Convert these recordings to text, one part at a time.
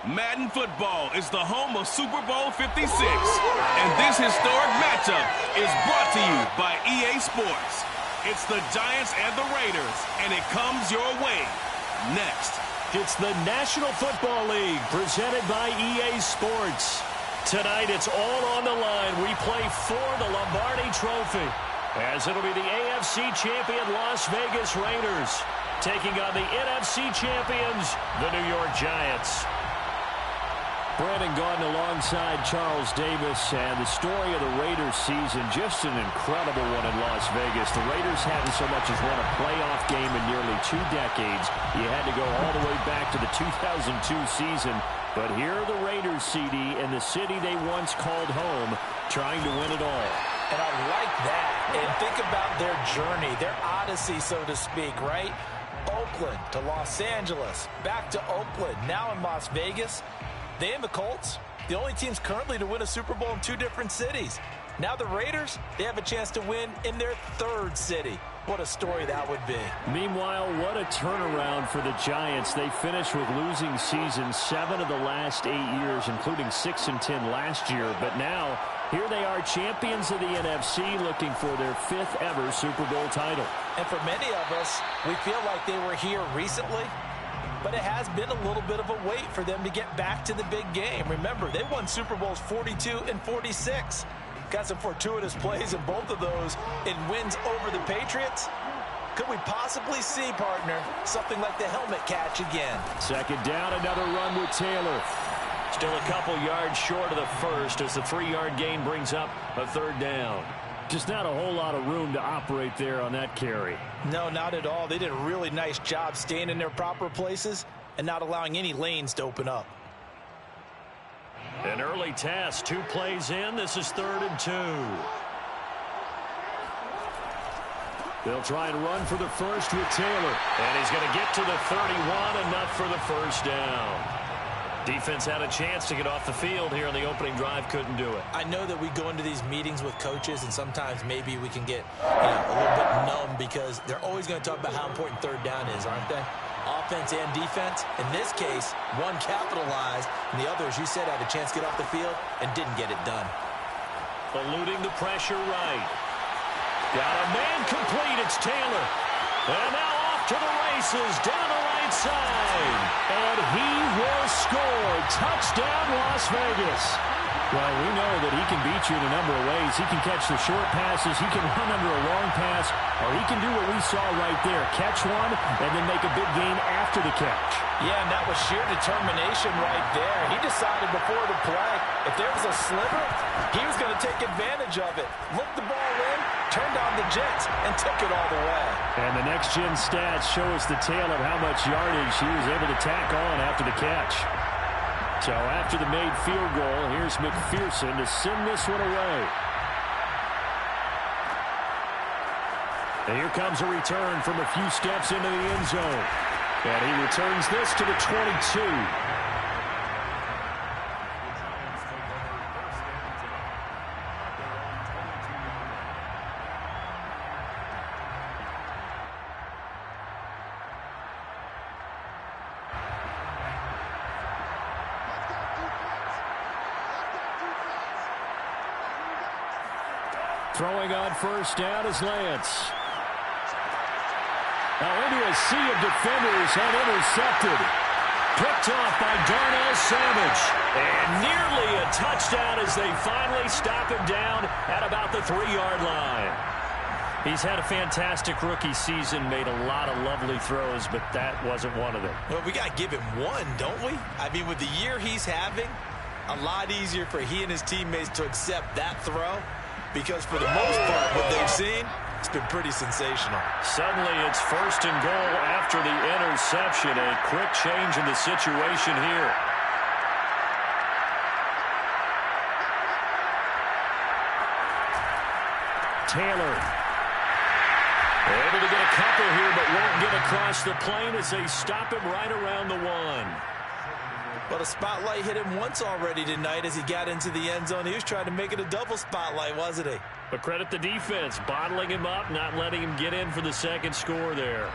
Madden football is the home of Super Bowl 56, and this historic matchup is brought to you by EA Sports. It's the Giants and the Raiders, and it comes your way next. It's the National Football League presented by EA Sports. Tonight it's all on the line. We play for the Lombardi Trophy, as it'll be the AFC champion Las Vegas Raiders taking on the NFC champions, the New York Giants. Brandon Gaudin alongside Charles Davis, and the story of the Raiders season, just an incredible one in Las Vegas. The Raiders hadn't so much as won a playoff game in nearly 2 decades. You had to go all the way back to the 2002 season. But here are the Raiders, CD, in the city they once called home, trying to win it all. And I like that. And think about their journey, their odyssey, so to speak, right? Oakland to Los Angeles, back to Oakland, now in Las Vegas. They and the Colts, the only teams currently to win a Super Bowl in 2 different cities. Now the Raiders, they have a chance to win in their 3rd city. What a story that would be. Meanwhile, what a turnaround for the Giants. They finished with losing seasons 7 of the last 8 years, including 6-10 last year. But now, here they are, champions of the NFC, looking for their 5th ever Super Bowl title. And for many of us, we feel like they were here recently, but it has been a little bit of a wait for them to get back to the big game. Remember, they won Super Bowls 42 and 46. Got some fortuitous plays in both of those in wins over the Patriots. Could we possibly see, partner, something like the helmet catch again? Second down, another run with Taylor. Still a couple yards short of the first as the 3-yard gain brings up a 3rd down. Just not a whole lot of room to operate there on that carry. No, not at all. They did a really nice job staying in their proper places and not allowing any lanes to open up. An early test, 2 plays in. This is 3rd and 2. They'll try and run for the first with Taylor. And he's going to get to the 31, enough for the first down. Defense had a chance to get off the field here on the opening drive, couldn't do it. I know that we go into these meetings with coaches, and sometimes maybe we can get a little bit numb because they're always going to talk about how important 3rd down is, aren't they? Offense and defense. In this case, one capitalized, and the other, as you said, had a chance to get off the field and didn't get it done. Eluding the pressure right. Got a man complete. It's Taylor. And now off to the races down the right side. And he will score. Touchdown, Las Vegas. Well, we know that he can beat you in a number of ways. He can catch the short passes, he can run under a long pass, or he can do what we saw right there, catch one and then make a big gain after the catch. Yeah, and that was sheer determination right there. He decided before the play, if there was a sliver, he was going to take advantage of it. Looked the ball in, turned on the jets, and took it all the way. And the next-gen stats show us the tale of how much yardage he was able to tack on after the catch. So after the made field goal, here's McPherson to send this one away. And here comes a return from a few steps into the end zone. And he returns this to the 22. Throwing on first down is Lance. Now into a sea of defenders and intercepted. Picked off by Darnell Savage. And nearly a touchdown as they finally stop him down at about the 3-yard line. He's had a fantastic rookie season, made a lot of lovely throws, but that wasn't one of them. Well, we got to give him one, don't we? I mean, with the year he's having, a lot easier for he and his teammates to accept that throw. Because for the most part, what they've seen, it's been pretty sensational. Suddenly, it's 1st and goal after the interception. A quick change in the situation here. Taylor. Able to get a couple here, but won't get across the plane as they stop him right around the 1. But a spotlight hit him once already tonight as he got into the end zone. He was trying to make it a double spotlight, wasn't he? But credit the defense, bottling him up, not letting him get in for the 2nd score there.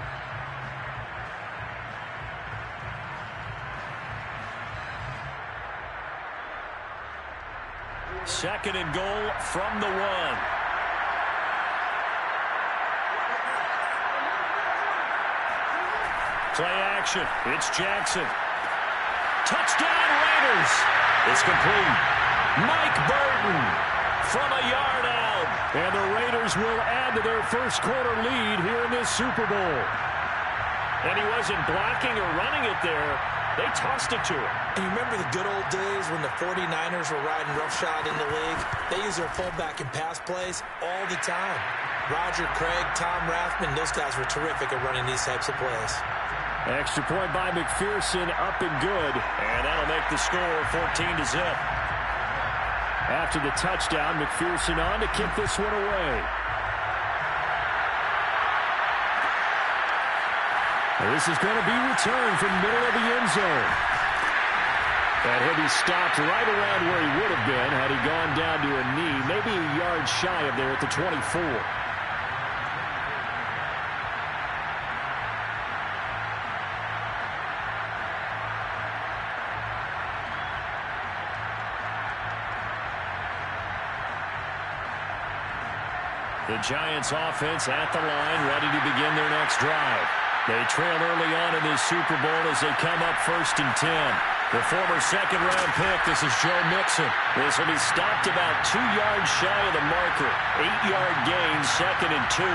Second and goal from the 1. Play action. It's Jackson. Touchdown Raiders. It's complete. Mike Burton from a yard out. And the Raiders will add to their first quarter lead here in this Super Bowl. And he wasn't blocking or running it there. They tossed it to him. And you remember the good old days when the 49ers were riding roughshod in the league? They used their fullback in pass plays all the time. Roger Craig, Tom Rathman, those guys were terrific at running these types of plays. Extra point by McPherson, up and good. And that'll make the score 14-0. After the touchdown, McPherson on to kick this one away. This is going to be returned from the middle of the end zone. And he'll be stopped right around where he would have been had he gone down to a knee, maybe a yard shy of there at the 24. The Giants offense at the line, ready to begin their next drive. They trail early on in this Super Bowl as they come up 1st and 10. The former second-round pick, this is Joe Mixon. This will be stopped about 2 yards shy of the marker. 8-yard gain, 2nd and 2.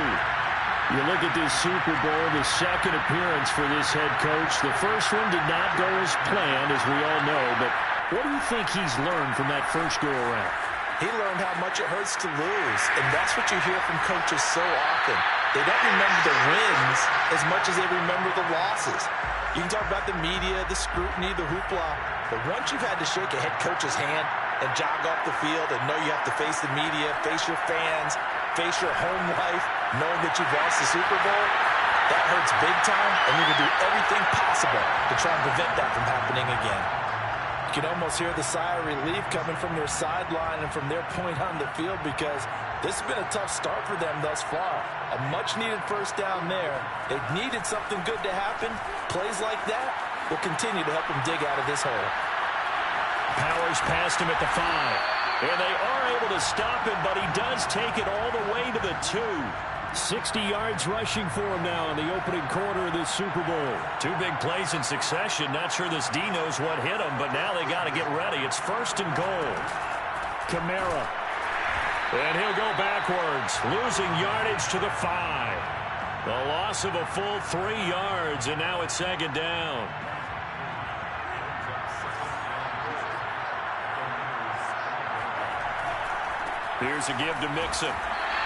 You look at this Super Bowl, the second appearance for this head coach. The first one did not go as planned, as we all know. But what do you think he's learned from that first go-around? He learned how much it hurts to lose, and that's what you hear from coaches so often. They don't remember the wins as much as they remember the losses. You can talk about the media, the scrutiny, the hoopla, but once you've had to shake a head coach's hand and jog off the field and know you have to face the media, face your fans, face your home life, knowing that you've lost the Super Bowl, that hurts big time, and you're going to do everything possible to try and prevent that from happening again. You can almost hear the sigh of relief coming from their sideline and from their point on the field because this has been a tough start for them thus far. A much-needed first down there. They've needed something good to happen. Plays like that will continue to help them dig out of this hole. Powers passed him at the 5. And they are able to stop him, but he does take it all the way to the 2. 60 yards rushing for him now in the opening quarter of this Super Bowl. 2 big plays in succession. Not sure this D knows what hit him, but now they got to get ready. It's 1st and goal. Kamara. And he'll go backwards, losing yardage to the 5. The loss of a full 3 yards, and now it's 2nd down. Here's a give to Mixon.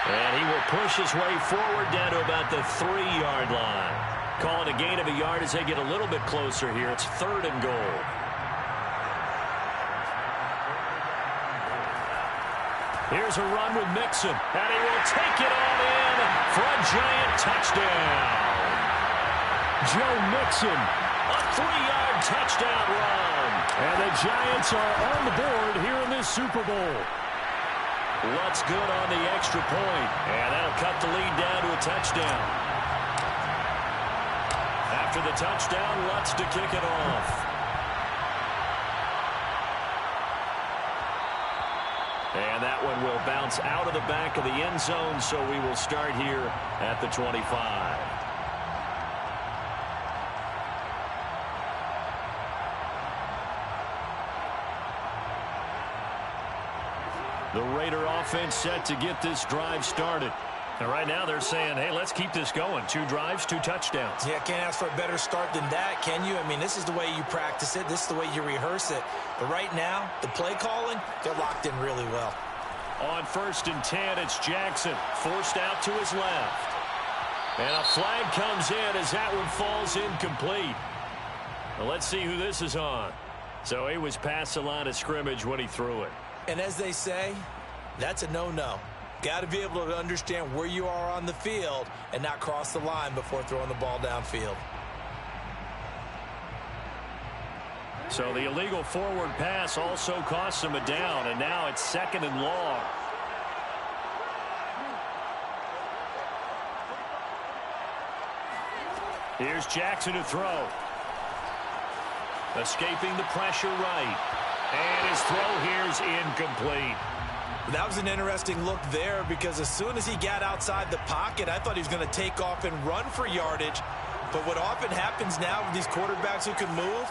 And he will push his way forward down to about the 3-yard line. Calling a gain of a yard as they get a little bit closer here. It's 3rd and goal. Here's a run with Mixon. And he will take it all in for a giant touchdown. Joe Mixon, a 3-yard touchdown run. And the Giants are on the board here in this Super Bowl. Lutz good on the extra point, and that'll cut the lead down to a touchdown. After the touchdown, Lutz to kick it off. And that one will bounce out of the back of the end zone, so we will start here at the 25. The Raider offense set to get this drive started. And right now they're saying, hey, let's keep this going. 2 drives, 2 touchdowns. Yeah, can't ask for a better start than that, can you? I mean, this is the way you practice it. This is the way you rehearse it. But right now, the play calling, they're locked in really well. On 1st and 10, it's Jackson, forced out to his left. And a flag comes in as that one falls incomplete. Well, let's see who this is on. So he was past the line of scrimmage when he threw it. And as they say, that's a no-no. Got to be able to understand where you are on the field and not cross the line before throwing the ball downfield. So the illegal forward pass also costs him a down, and now it's 2nd and long. Here's Jackson to throw. Escaping the pressure right. And his throw here is incomplete. That was an interesting look there because as soon as he got outside the pocket, I thought he was going to take off and run for yardage. But what often happens now with these quarterbacks who can move,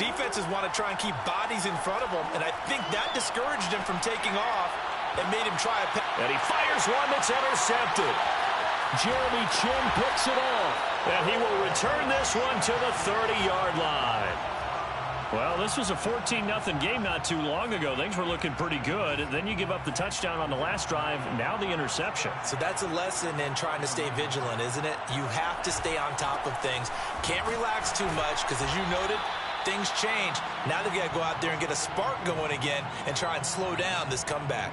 defenses want to try and keep bodies in front of them, and I think that discouraged him from taking off and made him try a pass. And he fires one that's intercepted. Jeremy Chin picks it off, and he will return this one to the 30-yard line. Well, this was a 14-0 game not too long ago. Things were looking pretty good. Then you give up the touchdown on the last drive, now the interception. So that's a lesson in trying to stay vigilant, isn't it? You have to stay on top of things. Can't relax too much because, as you noted, things change. Now they've got to go out there and get a spark going again and try and slow down this comeback.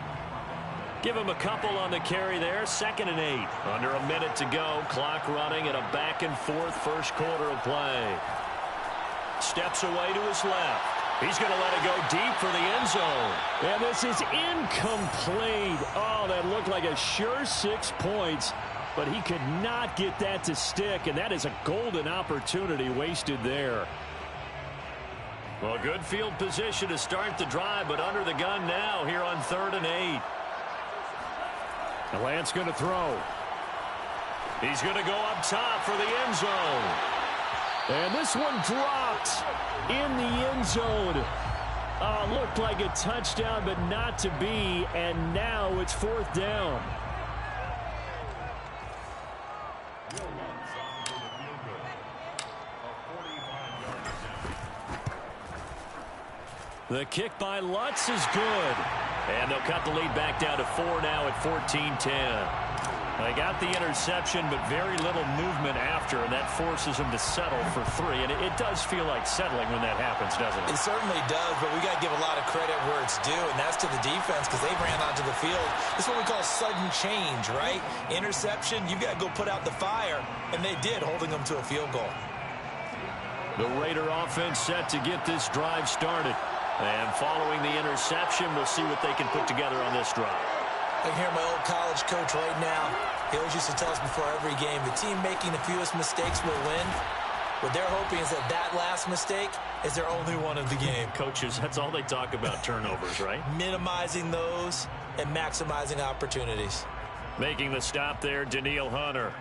Give him a couple on the carry there. 2nd and 8. Under a minute to go. Clock running and a back-and-forth first quarter of play. Steps away to his left. He's going to let it go deep for the end zone. And this is incomplete. Oh, that looked like a sure 6 points, but he could not get that to stick, and that is a golden opportunity wasted there. Well, good field position to start the drive, but under the gun now here on 3rd and 8. The Lance going to throw. He's going to go up top for the end zone. And this one dropped in the end zone. Looked like a touchdown, but not to be. And now it's 4th down. The kick by Lutz is good. And they'll cut the lead back down to 4 now at 14-10. They got the interception, but very little movement after, and that forces them to settle for 3. And it does feel like settling when that happens, doesn't it? It certainly does, but we got to give a lot of credit where it's due, and that's to the defense because they ran onto the field. This is what we call sudden change, right? Interception, you got to go put out the fire, and they did, holding them to a field goal. The Raider offense set to get this drive started. And following the interception, we'll see what they can put together on this drive. I can hear my old college coach right now. He always used to tell us before every game, the team making the fewest mistakes will win. What they're hoping is that last mistake is their only one of the game. Coaches, that's all they talk about, turnovers, right? Minimizing those and maximizing opportunities. Making the stop there, Daniil Hunter.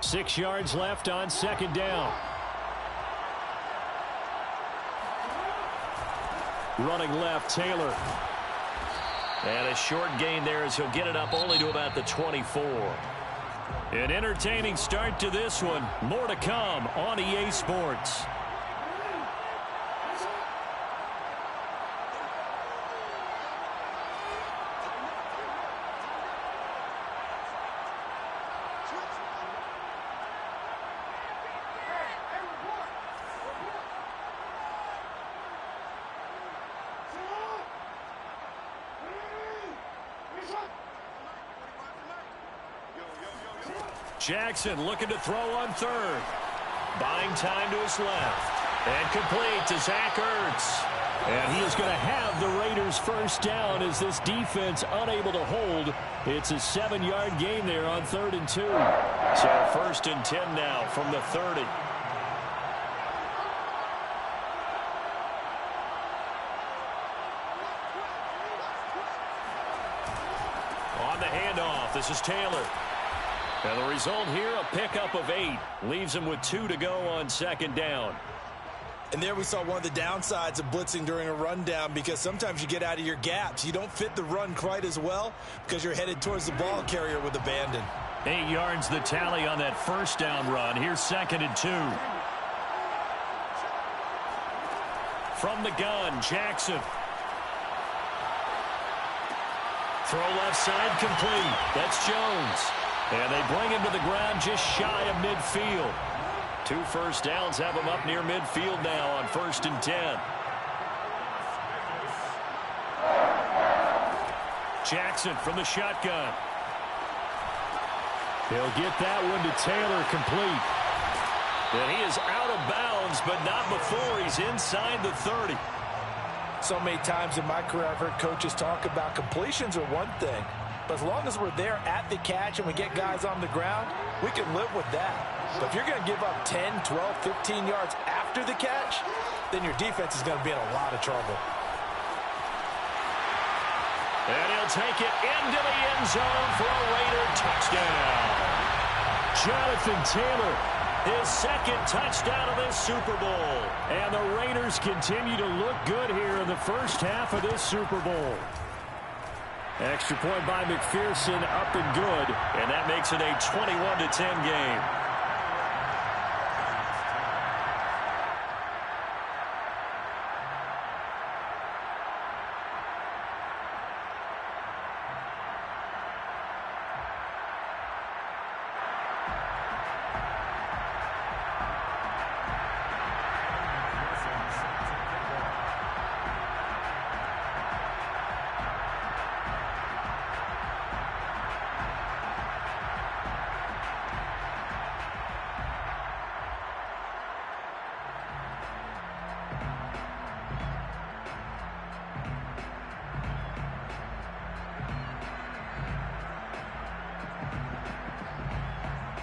6 yards left on 2nd down. Running left, Taylor. And a short gain there as he'll get it up only to about the 24. An entertaining start to this one. More to come on EA Sports. Jackson looking to throw on 3rd. Buying time to his left. And complete to Zach Ertz. And he is going to have the Raiders' first down as this defense unable to hold. It's a 7-yard gain there on 3rd and 2. So 1st and 10 now from the 30. On the handoff, this is Taylor. And the result here, a pickup of 8. Leaves him with 2 to go on 2nd down. And there we saw one of the downsides of blitzing during a rundown because sometimes you get out of your gaps. You don't fit the run quite as well because you're headed towards the ball carrier with abandon. 8 yards the tally on that 1st down run. Here's 2nd and 2. From the gun, Jackson. Throw left side complete. That's Jones. And they bring him to the ground just shy of midfield. 2 first downs have him up near midfield now on 1st and 10. Jackson from the shotgun. He'll get that one to Taylor complete. And he is out of bounds, but not before he's inside the 30. So many times in my career I've heard coaches talk about completions are one thing. But as long as we're there at the catch and we get guys on the ground, we can live with that. But if you're going to give up 10, 12, 15 yards after the catch, then your defense is going to be in a lot of trouble. And he'll take it into the end zone for a Raider touchdown. Jonathan Taylor, his second touchdown of this Super Bowl. And the Raiders continue to look good here in the first half of this Super Bowl. Extra point by McPherson, up and good. And that makes it a 21-10 game.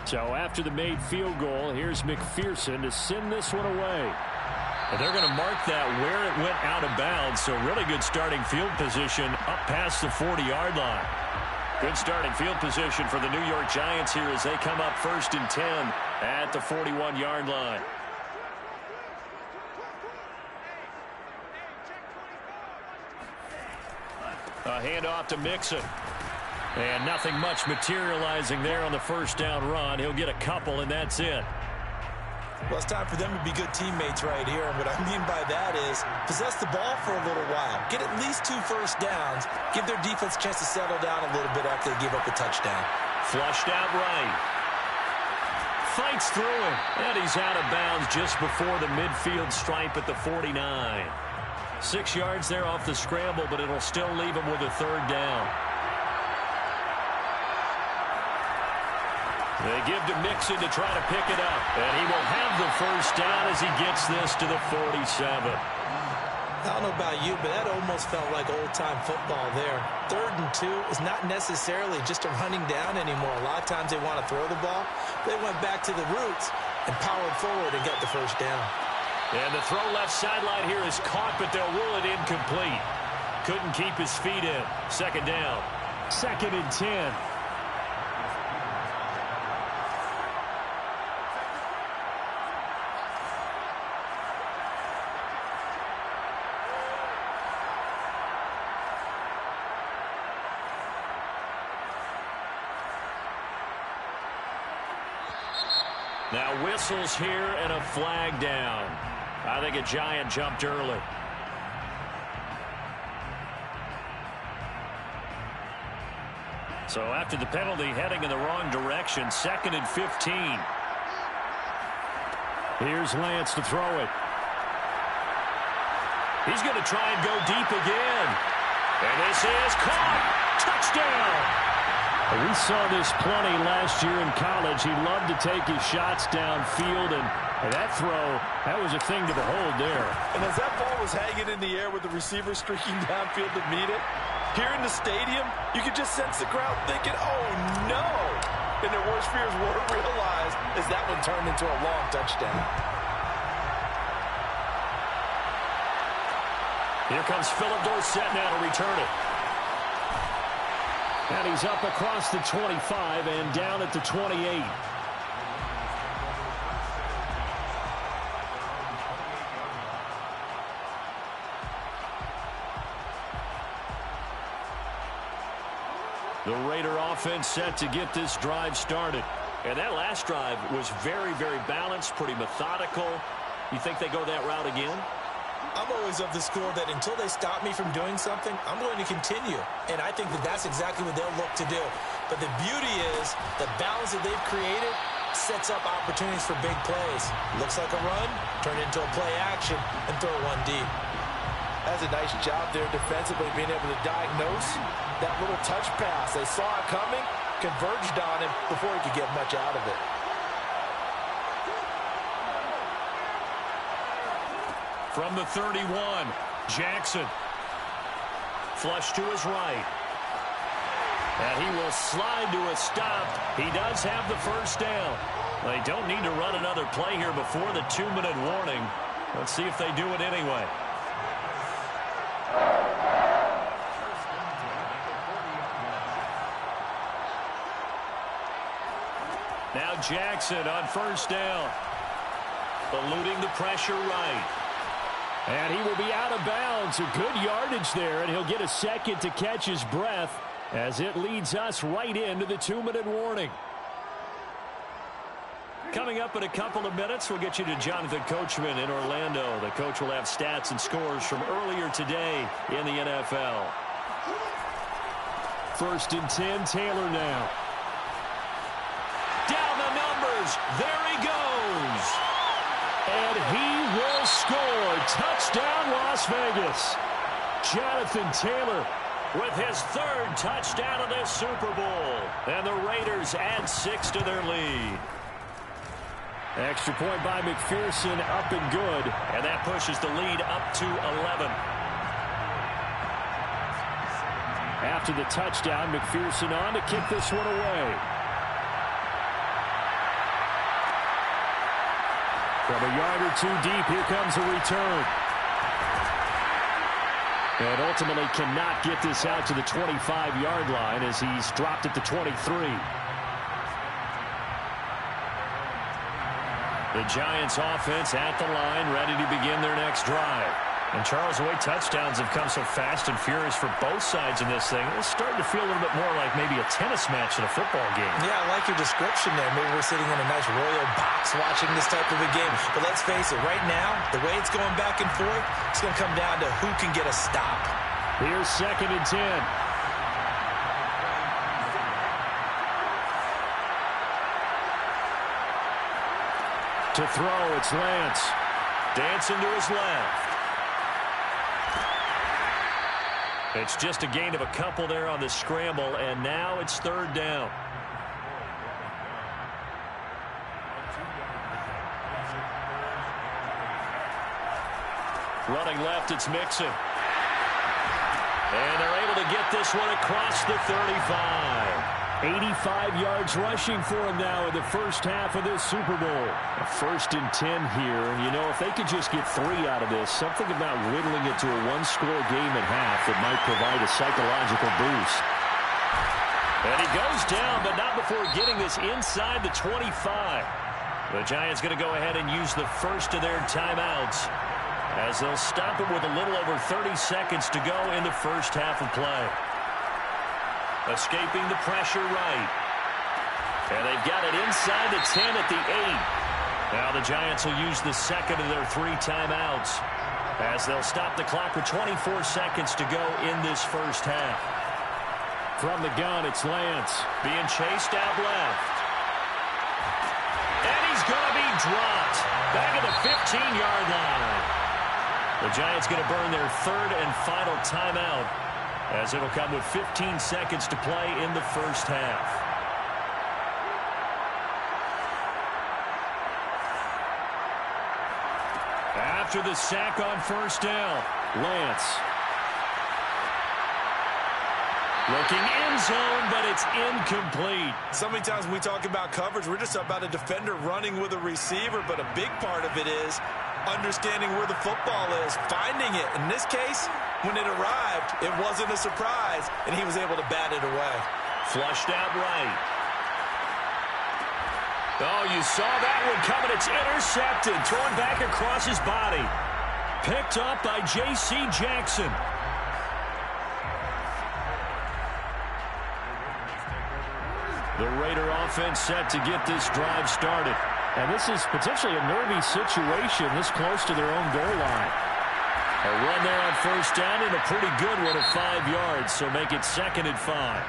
So after the made field goal, here's McPherson to send this one away. And they're going to mark that where it went out of bounds, so really good starting field position up past the 40-yard line. Good starting field position for the New York Giants here as they come up 1st and 10 at the 41-yard line. A handoff to Mixon. And nothing much materializing there on the first down run. He'll get a couple, and that's it. Well, it's time for them to be good teammates right here. And what I mean by that is possess the ball for a little while. Get at least 2 first downs. Give their defense a chance to settle down a little bit after they give up a touchdown. Flushed out right. Fights through him. And he's out of bounds just before the midfield stripe at the 49. 6 yards there off the scramble, but it'll still leave him with a 3rd down. They give to Mixon to try to pick it up. And he will have the first down as he gets this to the 47. I don't know about you, but that almost felt like old-time football there. 3rd and 2 is not necessarily just a running down anymore. A lot of times they want to throw the ball. They went back to the roots and powered forward and got the first down. And the throw left sideline here is caught, but they'll rule it incomplete. Couldn't keep his feet in. 2nd down. 2nd and 10. Now whistles here and a flag down. I think a Giant jumped early. So after the penalty, heading in the wrong direction, 2nd and 15. Here's Lance to throw it. He's going to try and go deep again. And this is caught. Touchdown. We saw this plenty last year in college. He loved to take his shots downfield, and that throw, that was a thing to behold there. And as that ball was hanging in the air with the receiver streaking downfield to meet it, here in the stadium, you could just sense the crowd thinking, oh, no. And their worst fears weren't realized as that one turned into a long touchdown. Here comes Philip Dorsett now to return it. And he's up across the 25 and down at the 28. The Raider offense set to get this drive started. And that last drive was very, very balanced, pretty methodical. You think they go that route again? I'm always of the school that until they stop me from doing something, I'm going to continue. And I think that that's exactly what they'll look to do. But the beauty is the balance that they've created sets up opportunities for big plays. Looks like a run, turn it into a play action, and throw one deep. That's a nice job there defensively, being able to diagnose that little touch pass. They saw it coming, converged on him before he could get much out of it. From the 31, Jackson. Flush to his right. And he will slide to a stop. He does have the first down. They don't need to run another play here before the 2-minute warning. Let's see if they do it anyway. Jackson on first down. Eluding the pressure right. And he will be out of bounds. A good yardage there, and he'll get a second to catch his breath as it leads us right into the 2-minute warning. Coming up in a couple of minutes, we'll get you to Jonathan Coachman in Orlando. The coach will have stats and scores from earlier today in the NFL. 1st and 10, Taylor now. Down the numbers. There he goes. And he will score. Touchdown, Las Vegas. Jonathan Taylor with his 3rd touchdown of this Super Bowl. And the Raiders add 6 to their lead. Extra point by McPherson, up and good. And that pushes the lead up to 11. After the touchdown, McPherson on to kick this one away. From a yard or 2 deep, here comes a return. And ultimately cannot get this out to the 25-yard line as he's dropped at the 23. The Giants offense at the line, ready to begin their next drive. And Charles, the way touchdowns have come so fast and furious for both sides in this thing, it's starting to feel a little bit more like maybe a tennis match in a football game. Yeah, I like your description there. Maybe we're sitting in a nice royal box watching this type of a game. But let's face it, right now, the way it's going back and forth, it's going to come down to who can get a stop. Here's 2nd and 10. To throw, it's Lance. Dancing to his left. It's just a gain of a couple there on the scramble, and now it's 3rd down. Running left, it's Mixon. And they're able to get this one across the 35. 85 yards rushing for him now in the first half of this Super Bowl. A 1st and 10 here, and you know, if they could just get 3 out of this, something about whittling it to a 1-score game at half that might provide a psychological boost. And he goes down, but not before getting this inside the 25. The Giants going to go ahead and use the first of their timeouts as they'll stop it with a little over 30 seconds to go in the first half of play. Escaping the pressure right. And they've got it inside the 10 at the 8. Now the Giants will use the second of their 3 timeouts as they'll stop the clock with 24 seconds to go in this first half. From the gun, it's Lance. Being chased out left. And he's going to be dropped. Back at the 15-yard line. The Giants going to burn their 3rd and final timeout, as it'll come with 15 seconds to play in the first half. After the sack on first down, Lance. Looking end zone, but it's incomplete. So many times when we talk about coverage, we're just about a defender running with a receiver, but a big part of it is understanding where the football is, finding it. In this case, when it arrived, it wasn't a surprise, and he was able to bat it away. Flushed out right. Oh, you saw that one coming. It's intercepted. Thrown back across his body. Picked up by J.C. Jackson. The Raider offense set to get this drive started. And this is potentially a nervy situation this close to their own goal line. A run there on first down and a pretty good one at 5 yards, so make it 2nd and 5.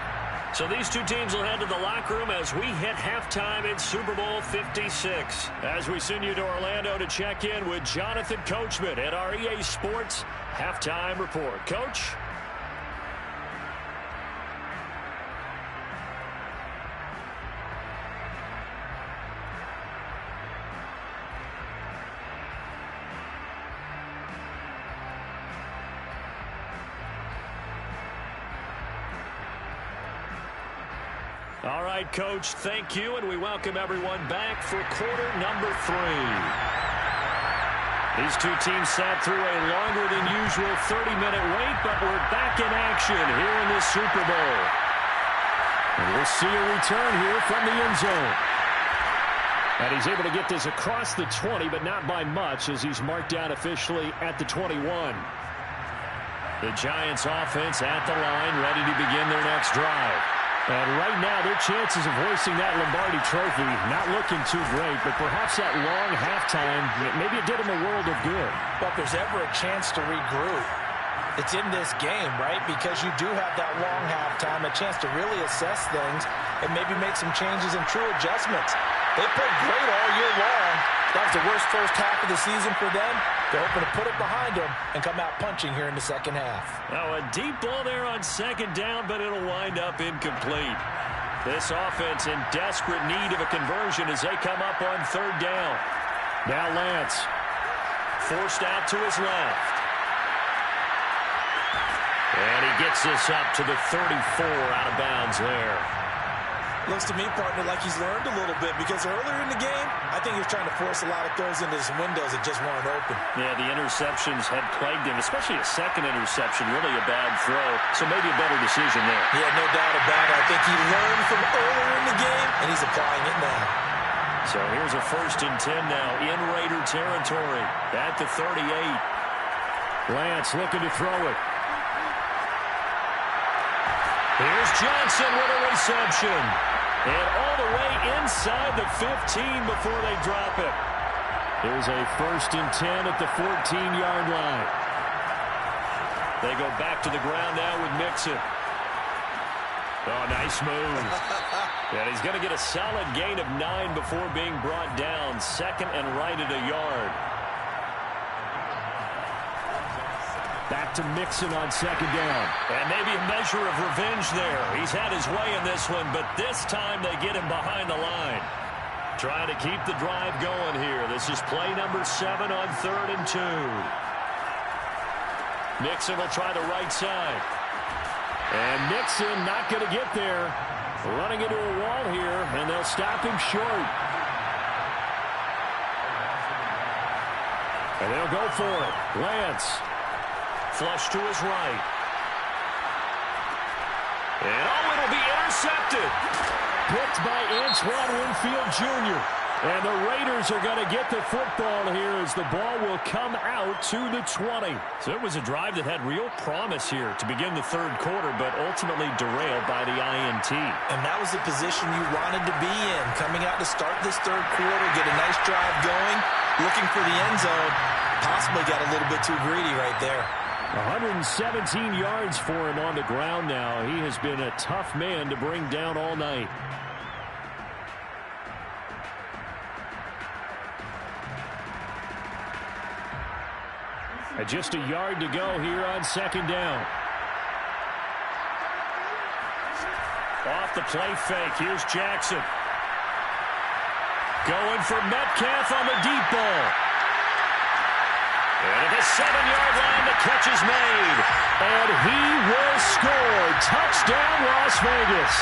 So these two teams will head to the locker room as we hit halftime in Super Bowl 56. As we send you to Orlando to check in with Jonathan Coachman at our EA Sports Halftime Report. Coach? All right, Coach, thank you, and we welcome everyone back for quarter number 3. These two teams sat through a longer than usual 30-minute wait, but we're back in action here in this Super Bowl. And we'll see a return here from the end zone. And he's able to get this across the 20, but not by much, as he's marked down officially at the 21. The Giants offense at the line, ready to begin their next drive. And right now, their chances of hoisting that Lombardi trophy not looking too great, but perhaps that long halftime, maybe it did them a world of good. But if there's ever a chance to regroup, it's in this game, right? Because you do have that long halftime, a chance to really assess things and maybe make some changes and true adjustments. They played great all year long. That was the worst first half of the season for them. They're hoping to put it behind them and come out punching here in the second half. Now a deep ball there on second down, but it'll wind up incomplete. This offense in desperate need of a conversion as they come up on third down. Now Lance forced out to his left. And he gets this up to the 34 out of bounds there. Looks to me, partner, like he's learned a little bit because earlier in the game, I think he was trying to force a lot of throws into some windows that just weren't open. Yeah, the interceptions had plagued him, especially a second interception, really a bad throw. So maybe a better decision there. Yeah, no doubt about it. I think he learned from earlier in the game, and he's applying it now. So here's a 1st and 10 now in Raider territory at the 38. Lance looking to throw it. Here's Johnson with a reception. And all the way inside the 15 before they drop it. Here's a 1st and 10 at the 14-yard line. They go back to the ground now with Mixon. Oh, nice move. And he's going to get a solid gain of 9 before being brought down. Second and right at a yard. Back to Mixon on second down. And maybe a measure of revenge there. He's had his way in this one, but this time they get him behind the line. Trying to keep the drive going here. This is play number 7 on 3rd and 2. Mixon will try the right side. And Mixon not going to get there. Running into a wall here, and they'll stop him short. And they'll go for it. Lance. Flush to his right. And it'll be intercepted. Picked by Antoine Winfield Jr. And the Raiders are going to get the football here as the ball will come out to the 20. So it was a drive that had real promise here to begin the third quarter, but ultimately derailed by the INT. And that was the position you wanted to be in. Coming out to start this third quarter, get a nice drive going, looking for the end zone. Possibly got a little bit too greedy right there. 117 yards for him on the ground now. He has been a tough man to bring down all night. Just a yard to go here on second down. Off the play fake. Here's Jackson. Going for Metcalf on the deep ball. And at the 7-yard line, the catch is made. And he will score. Touchdown, Las Vegas.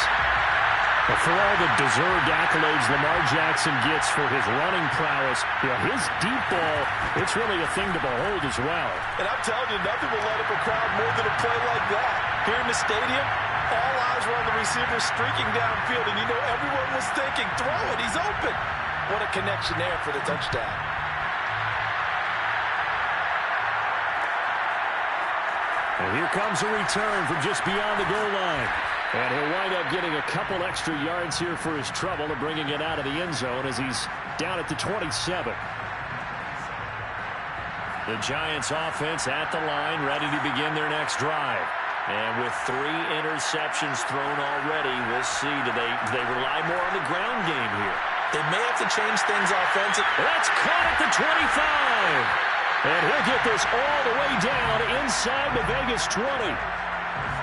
But for all the deserved accolades Lamar Jackson gets for his running prowess, his deep ball, it's really a thing to behold as well. And I'm telling you, nothing will light up a crowd more than a play like that. Here in the stadium, all eyes were on the receiver streaking downfield, and you know everyone was thinking, throw it, he's open. What a connection there for the touchdown. And here comes a return from just beyond the goal line. And he'll wind up getting a couple extra yards here for his trouble and bringing it out of the end zone as he's down at the 27. The Giants offense at the line, ready to begin their next drive. And with 3 interceptions thrown already, we'll see. Do they rely more on the ground game here? They may have to change things offensively. That's caught at the 25. And he'll get this all the way down inside the Vegas 20.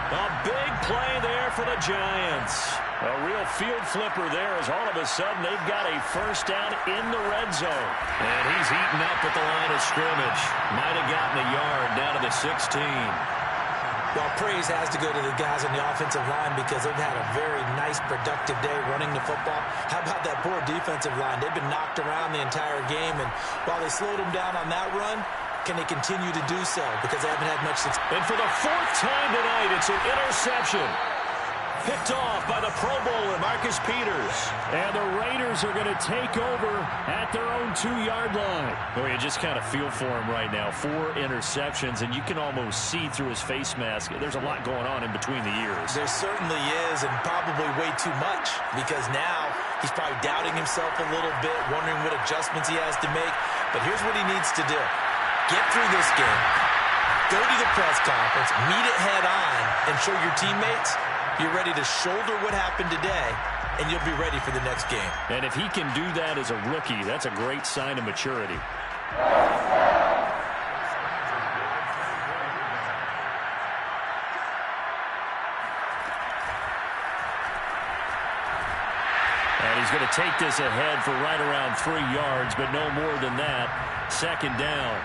A big play there for the Giants. A real field flipper there as all of a sudden they've got a first down in the red zone. And he's eaten up at the line of scrimmage. Might have gotten a yard down to the 16. Well, praise has to go to the guys on the offensive line because they've had a very nice, productive day running the football. How about that poor defensive line? They've been knocked around the entire game, and while they slowed them down on that run, can they continue to do so? Because they haven't had much success. And for the 4th time tonight, it's an interception. Picked off by the Pro Bowler, Marcus Peters. And the Raiders are going to take over at their own 2-yard line. Boy, you just kind of feel for him right now. 4 interceptions, and you can almost see through his face mask. There's a lot going on in between the ears. There certainly is, and probably way too much, because now he's probably doubting himself a little bit, wondering what adjustments he has to make. But here's what he needs to do. Get through this game, go to the press conference, meet it head on, and show your teammates you're ready to shoulder what happened today, and you'll be ready for the next game. And if he can do that as a rookie, that's a great sign of maturity. And he's going to take this ahead for right around 3 yards, but no more than that. 2nd down.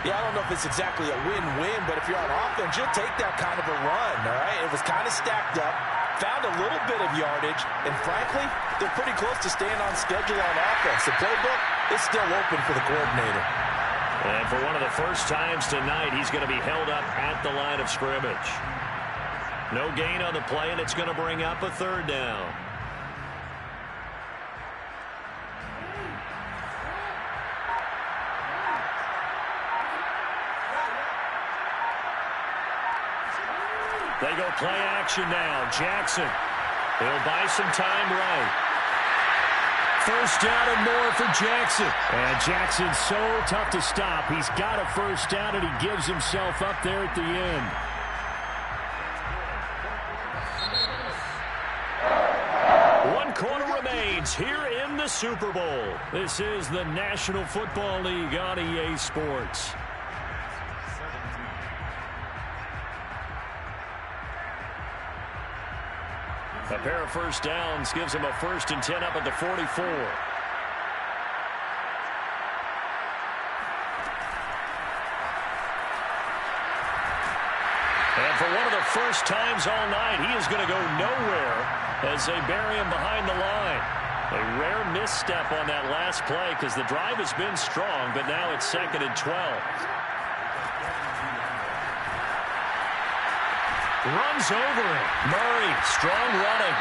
Yeah, I don't know if it's exactly a win-win, but if you're on offense, you'll take that kind of a run, all right? It was kind of stacked up, found a little bit of yardage, and frankly, they're pretty close to staying on schedule on offense. The playbook is still open for the coordinator. And for one of the first times tonight, he's going to be held up at the line of scrimmage. No gain on the play, and it's going to bring up a 3rd down. They go play action now. Jackson. He'll buy some time right. 1st down and more for Jackson. And Jackson's so tough to stop. He's got a 1st down, and he gives himself up there at the end. One quarter remains here in the Super Bowl. This is the National Football League on EA Sports. A pair of 1st downs gives him a 1st and 10 up at the 44. And for one of the first times all night, he is going to go nowhere as they bury him behind the line. A rare misstep on that last play because the drive has been strong, but now it's 2nd and 12. Runs over it. Murray, strong running.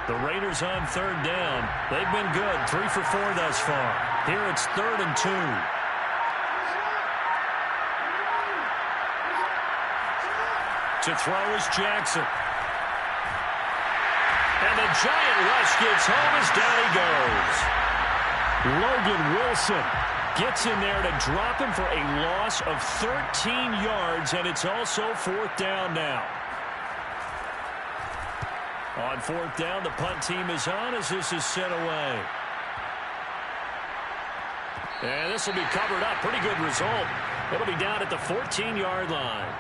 The Raiders on 3rd down. They've been good. 3 for 4 thus far. Here it's 3rd and 2. To throw is Jackson. And the giant rush gets home as down he goes. Logan Wilson gets in there to drop him for a loss of 13 yards, and it's also 4th down now. On 4th down, the punt team is on as this is sent away. And this will be covered up. Pretty good result. It'll be down at the 14-yard line.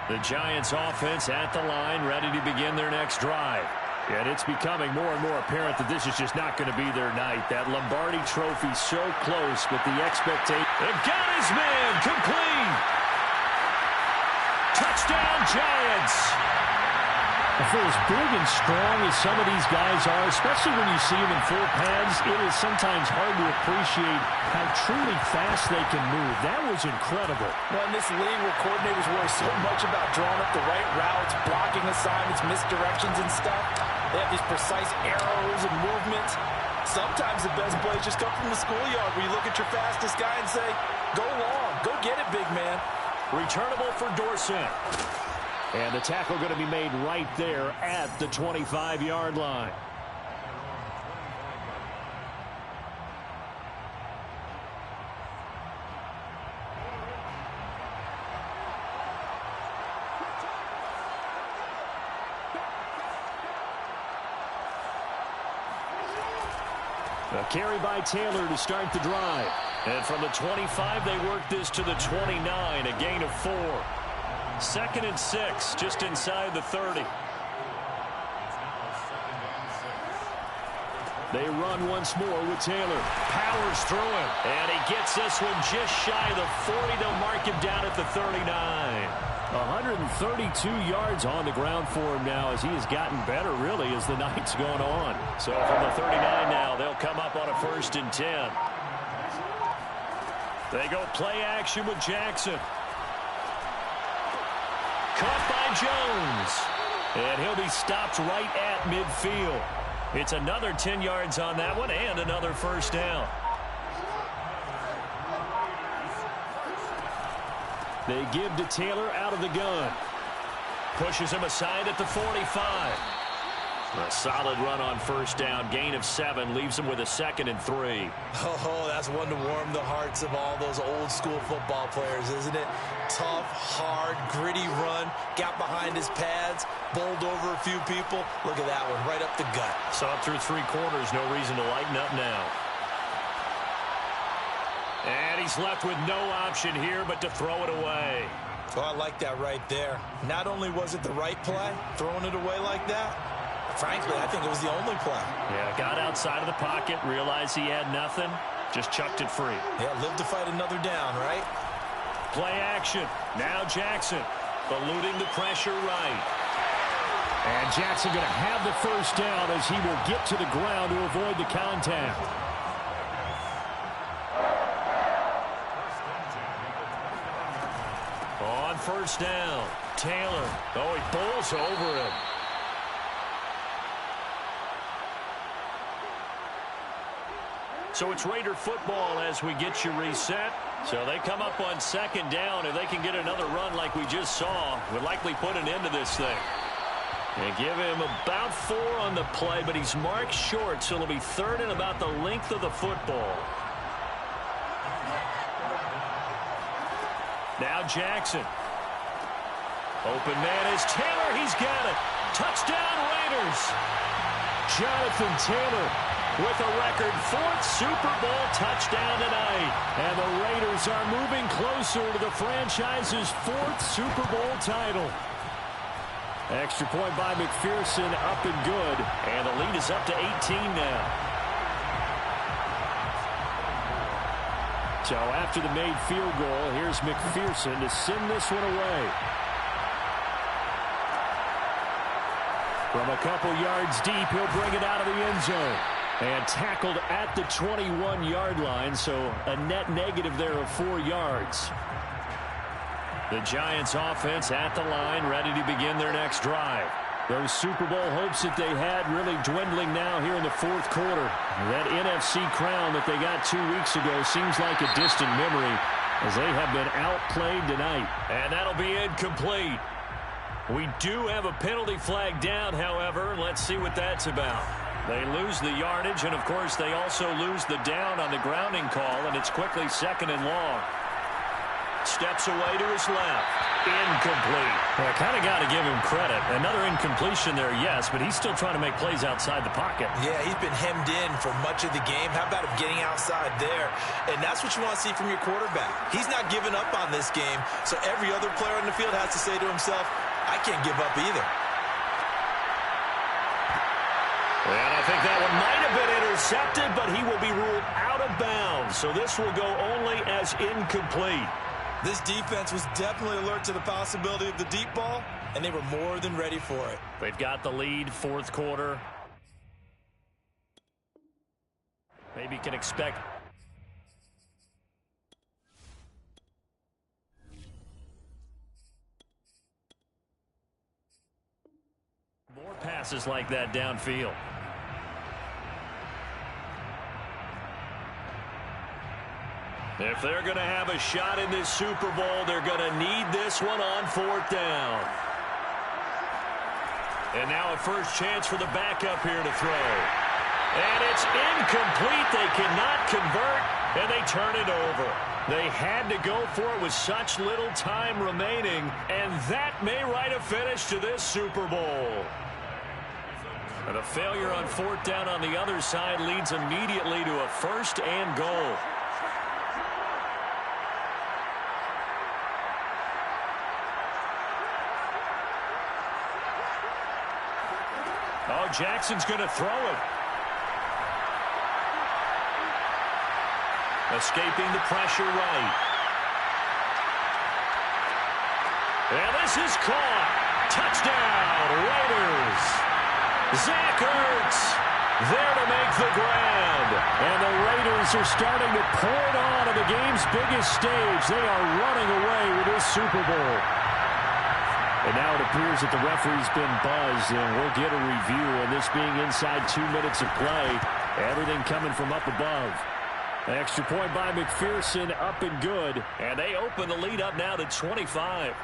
The Giants offense at the line, ready to begin their next drive. And it's becoming more and more apparent that this is just not going to be their night. That Lombardi trophy so close, but the expectation. They've got his man complete. Touchdown, Giants. For as big and strong as some of these guys are, especially when you see them in full pads, it is sometimes hard to appreciate how truly fast they can move. That was incredible. Well, in this league where coordinators worry so much about drawing up the right routes, blocking assignments, misdirections and stuff, they have these precise arrows and movements. Sometimes the best plays just come from the schoolyard where you look at your fastest guy and say, go long, go get it, big man. Returnable for Dorsett. And the tackle going to be made right there at the 25-yard line. A carry by Taylor to start the drive. And from the 25, they work this to the 29, a gain of 4. 2nd and 6, just inside the 30. They run once more with Taylor. Powers through him. And he gets this one just shy of the 40. They'll mark him down at the 39. 132 yards on the ground for him now as he has gotten better, really, as the night's gone on. So from the 39 now, they'll come up on a 1st and 10. They go play action with Jackson. Caught by Jones. And he'll be stopped right at midfield. It's another 10 yards on that one and another first down. They give to Taylor out of the gun. Pushes him aside at the 45. A solid run on first down. Gain of 7 leaves him with a 2nd and 3. Oh, that's one to warm the hearts of all those old school football players, isn't it? Tough, hard, gritty run. Got behind his pads, bowled over a few people. Look at that one, right up the gut. Saw through 3 quarters. No reason to lighten up now. And he's left with no option here but to throw it away. Oh, I like that right there. Not only was it the right play, throwing it away like that, frankly, I think it was the only play. Yeah, got outside of the pocket, realized he had nothing, just chucked it free. Yeah, live to fight another down, right? Play action. Now Jackson, eluding the pressure right. And Jackson going to have the first down as he will get to the ground to avoid the contact. On first down, Taylor. Oh, he bowls over him. So it's Raider football as we get you reset. So they come up on 2nd down. If they can get another run like we just saw, would likely put an end to this thing. And give him about 4 on the play, but he's marked short, so it'll be 3rd and about the length of the football. Now Jackson. Open man is Taylor. He's got it. Touchdown Raiders. Jonathan Taylor with a record 4th Super Bowl touchdown tonight. And the Raiders are moving closer to the franchise's 4th Super Bowl title. Extra point by McPherson, up and good. And the lead is up to 18 now. So after the made field goal, here's McPherson to send this one away. From a couple yards deep, he'll bring it out of the end zone. And tackled at the 21-yard line, so a net negative there of 4 yards. The Giants offense at the line, ready to begin their next drive. Those Super Bowl hopes that they had really dwindling now here in the 4th quarter. That NFC crown that they got 2 weeks ago seems like a distant memory as they have been outplayed tonight. And that'll be incomplete. We do have a penalty flag down, however. Let's see what that's about. They lose the yardage, and, of course, they also lose the down on the grounding call, and it's quickly 2nd and long. Steps away to his left. Incomplete. Well, I kind of got to give him credit. Another incompletion there, yes, but he's still trying to make plays outside the pocket. Yeah, he's been hemmed in for much of the game. How about him getting outside there? And that's what you want to see from your quarterback. He's not giving up on this game, so every other player on the field has to say to himself, I can't give up either. And I think that one might have been intercepted, but he will be ruled out of bounds. So this will go only as incomplete. This defense was definitely alert to the possibility of the deep ball, and they were more than ready for it. They've got the lead, 4th quarter. Maybe you can expect more passes like that downfield. If they're going to have a shot in this Super Bowl, they're going to need this one on 4th down. And now a first chance for the backup here to throw. And it's incomplete. They cannot convert, and they turn it over. They had to go for it with such little time remaining, and that may write a finish to this Super Bowl. And a failure on 4th down on the other side leads immediately to a 1st and goal. Oh, Jackson's going to throw it. Escaping the pressure right. And this is caught. Touchdown, Raiders. Zach Ertz there to make the grab. And the Raiders are starting to pour it on the game's biggest stage. They are running away with this Super Bowl. And now it appears that the referee's been buzzed, and we'll get a review. And this being inside 2 minutes of play, everything coming from up above. An extra point by McPherson, up and good. And they open the lead up now to 25.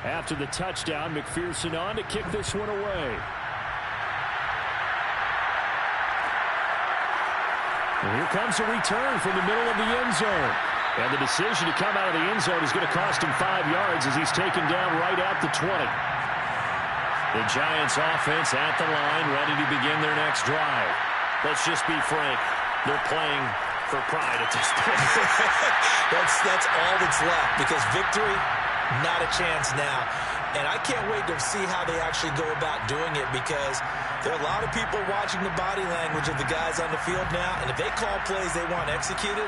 After the touchdown, McPherson on to kick this one away. And here comes a return from the middle of the end zone. And the decision to come out of the end zone is going to cost him 5 yards as he's taken down right at the 20. The Giants offense at the line, ready to begin their next drive. Let's just be frank. They're playing for pride at this point. That's all that's left, because victory, not a chance now. And I can't wait to see how they actually go about doing it, because there are a lot of people watching the body language of the guys on the field now. And if they call plays they want executed,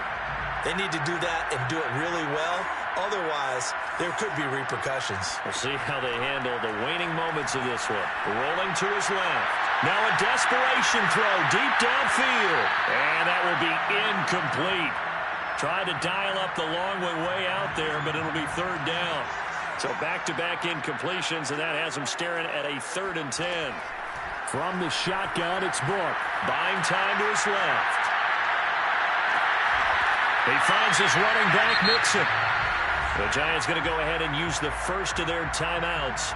they need to do that and do it really well. Otherwise, there could be repercussions. We'll see how they handle the waning moments of this one. Rolling to his left. Now a desperation throw deep downfield. And that will be incomplete. Tried to dial up the long way out there, but it'll be third down. So back-to-back incompletions, and that has him staring at a 3rd and 10. From the shotgun, it's Book. Buying time to his left. He finds his running back, Mixon. The Giants going to go ahead and use the first of their timeouts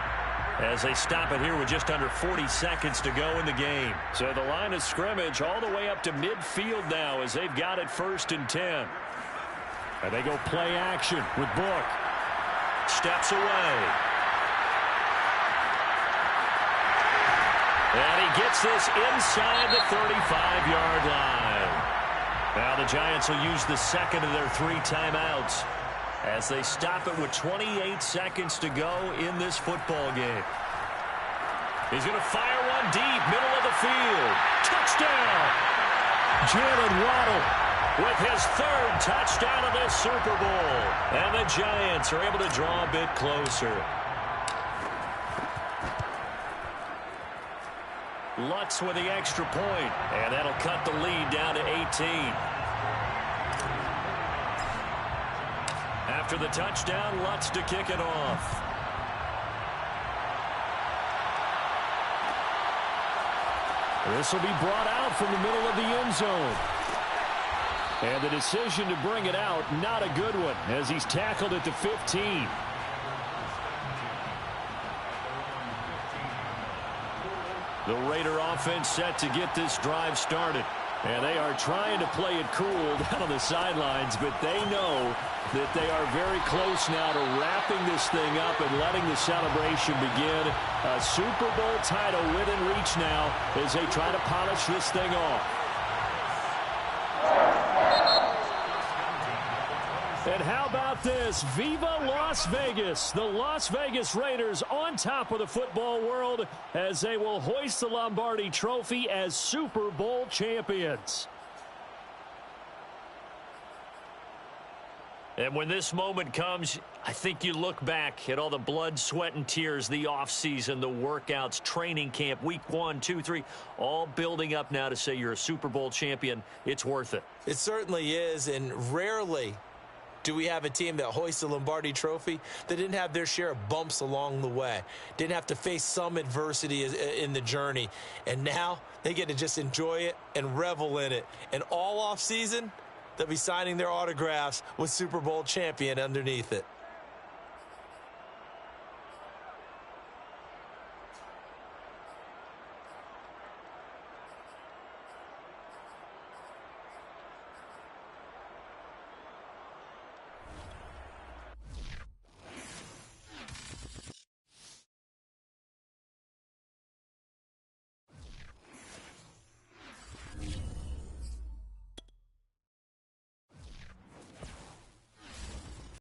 as they stop it here with just under 40 seconds to go in the game. So the line of scrimmage all the way up to midfield now as they've got it 1st and 10. And they go play action with Book. Steps away. And he gets this inside the 35-yard line. Now the Giants will use the second of their 3 timeouts as they stop it with 28 seconds to go in this football game. He's going to fire one deep, middle of the field. Touchdown! Jalen Waddle with his 3rd touchdown of this Super Bowl. And the Giants are able to draw a bit closer. Lutz with the extra point, and that'll cut the lead down to 18. After the touchdown, Lutz to kick it off. This will be brought out from the middle of the end zone. And the decision to bring it out, not a good one, as he's tackled at the 15. The Raider offense set to get this drive started. And they are trying to play it cool down on the sidelines, but they know that they are very close now to wrapping this thing up and letting the celebration begin. A Super Bowl title within reach now as they try to polish this thing off. And how about this? Viva Las Vegas! The Las Vegas Raiders on top of the football world as they will hoist the Lombardi Trophy as Super Bowl champions. And when this moment comes, I think you look back at all the blood, sweat, and tears, the offseason, the workouts, training camp, week 1, 2, 3, all building up now to say you're a Super Bowl champion. It's worth it. It certainly is, and rarely do we have a team that hoists the Lombardi Trophy that didn't have their share of bumps along the way, didn't have to face some adversity in the journey, and now they get to just enjoy it and revel in it. And all offseason, they'll be signing their autographs with Super Bowl champion underneath it.